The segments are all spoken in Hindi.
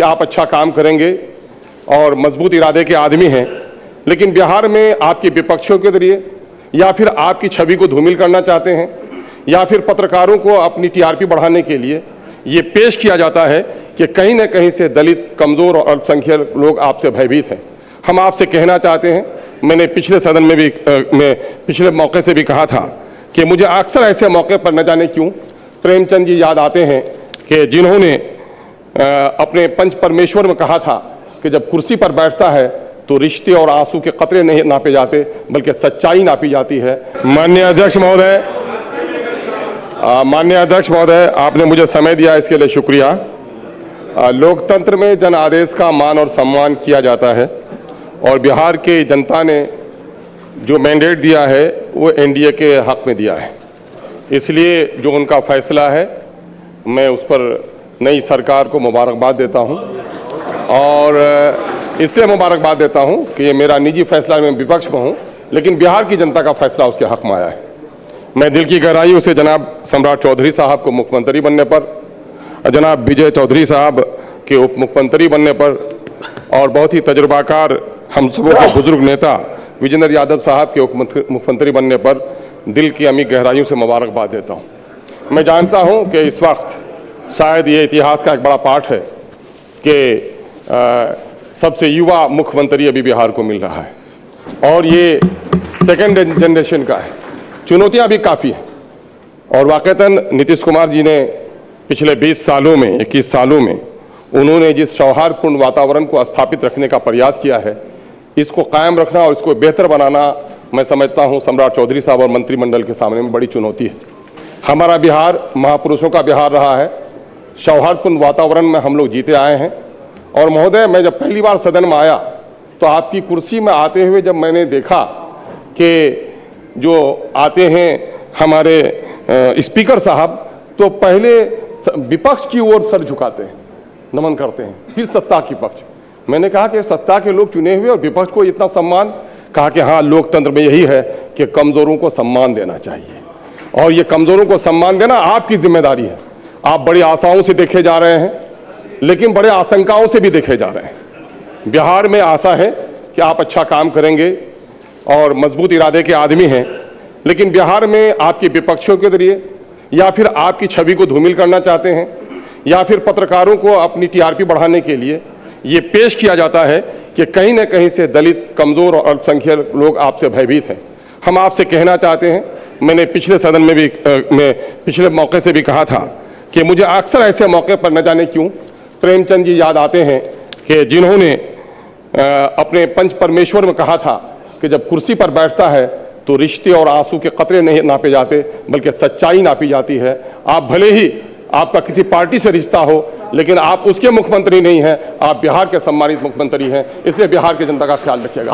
कि आप अच्छा काम करेंगे और मजबूत इरादे के आदमी हैं, लेकिन बिहार में आपके विपक्षों के जरिए या फिर आपकी छवि को धूमिल करना चाहते हैं या फिर पत्रकारों को अपनी टीआरपी बढ़ाने के लिए ये पेश किया जाता है कि कहीं न कहीं से दलित, कमज़ोर और अल्पसंख्यक लोग आपसे भयभीत हैं। हम आपसे कहना चाहते हैं, मैंने पिछले सदन में भी पिछले मौके से भी कहा था कि मुझे अक्सर ऐसे मौके पर न जाने क्यों प्रेमचंद जी याद आते हैं कि जिन्होंने अपने पंच परमेश्वर में कहा था कि जब कुर्सी पर बैठता है तो रिश्ते और आंसू के कतरे नहीं नापे जाते बल्कि सच्चाई नापी जाती है। माननीय अध्यक्ष महोदय, आपने मुझे समय दिया, इसके लिए शुक्रिया। लोकतंत्र में जन आदेश का मान और सम्मान किया जाता है और बिहार के जनता ने जो मैंडेट दिया है वो एनडीए के हक में दिया है, इसलिए जो उनका फैसला है मैं उस पर नई सरकार को मुबारकबाद देता हूं और इसलिए मुबारकबाद देता हूं कि ये मेरा निजी फैसला, मैं विपक्ष में हूं लेकिन बिहार की जनता का फैसला उसके हक में आया है। मैं दिल की गहराइयों से जनाब सम्राट चौधरी साहब को मुख्यमंत्री बनने पर, जनाब विजय चौधरी साहब के उप मुख्यमंत्री बनने पर और बहुत ही तजुर्बाकार हम सबों के बुजुर्ग नेता विजेंद्र यादव साहब के उप मुख्यमंत्री बनने पर दिल की अमीर गहराइयों से मुबारकबाद देता हूँ। मैं जानता हूँ कि इस वक्त शायद ये इतिहास का एक बड़ा पाठ है कि सबसे युवा मुख्यमंत्री अभी बिहार को मिल रहा है और ये सेकेंड जनरेशन का है। चुनौतियाँ भी काफ़ी हैं और वाक़ईतन नीतीश कुमार जी ने पिछले 20 सालों में 21 सालों में उन्होंने जिस सौहार्दपूर्ण वातावरण को स्थापित रखने का प्रयास किया है, इसको कायम रखना और इसको बेहतर बनाना मैं समझता हूँ सम्राट चौधरी साहब और मंत्रिमंडल के सामने में बड़ी चुनौती है। हमारा बिहार महापुरुषों का बिहार रहा है, सौहार्दपूर्ण वातावरण में हम लोग जीते आए हैं और महोदय, मैं जब पहली बार सदन में आया तो आपकी कुर्सी में आते हुए जब मैंने देखा कि जो आते हैं हमारे स्पीकर साहब तो पहले विपक्ष की ओर सर झुकाते हैं, नमन करते हैं, फिर सत्ता की पक्ष। मैंने कहा कि सत्ता के लोग चुने हुए और विपक्ष को इतना सम्मान, कहा कि हाँ, लोकतंत्र में यही है कि कमज़ोरों को सम्मान देना चाहिए और ये कमज़ोरों को सम्मान देना आपकी जिम्मेदारी है। आप बड़ी आशाओं से देखे जा रहे हैं लेकिन बड़े आशंकाओं से भी देखे जा रहे हैं। बिहार में आशा है कि आप अच्छा काम करेंगे और मजबूत इरादे के आदमी हैं, लेकिन बिहार में आपके विपक्षों के जरिए या फिर आपकी छवि को धूमिल करना चाहते हैं या फिर पत्रकारों को अपनी टीआरपी बढ़ाने के लिए ये पेश किया जाता है कि कहीं न कहीं से दलित, कमज़ोर और अल्पसंख्यक लोग आपसे भयभीत हैं। हम आपसे कहना चाहते हैं, मैंने पिछले सदन में भी पिछले मौके से भी कहा था कि मुझे अक्सर ऐसे मौके पर न जाने क्यों प्रेमचंद जी याद आते हैं कि जिन्होंने अपने पंच परमेश्वर में कहा था कि जब कुर्सी पर बैठता है तो रिश्ते और आंसू के कतरे नहीं नापे जाते बल्कि सच्चाई नापी जाती है। आप भले ही आपका किसी पार्टी से रिश्ता हो लेकिन आप उसके मुख्यमंत्री नहीं हैं, आप बिहार के सम्मानित मुख्यमंत्री हैं, इसलिए बिहार की जनता का ख्याल रखिएगा।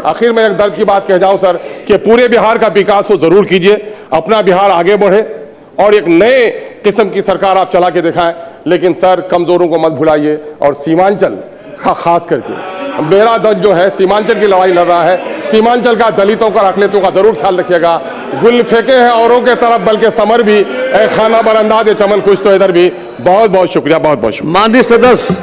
आखिर में एक दर्द की बात कह जाऊं सर कि पूरे बिहार का विकास हो जरूर कीजिए, अपना बिहार आगे बढ़े और एक नए किस्म की सरकार आप चला के दिखाएं, लेकिन सर कमजोरों को मत भुलाइए और सीमांचल खास करके मेरा दर्द जो है सीमांचल की लड़ाई लड़ रहा है, सीमांचल का दलितों का अकलियतों का जरूर ख्याल रखिएगा। गुल फेंके हैं औरों के तरफ बल्कि समर भी खाना बरंदाज चमन खुश तो इधर भी। बहुत बहुत शुक्रिया, बहुत बहुत शुक्रिया। माननीय सदस्य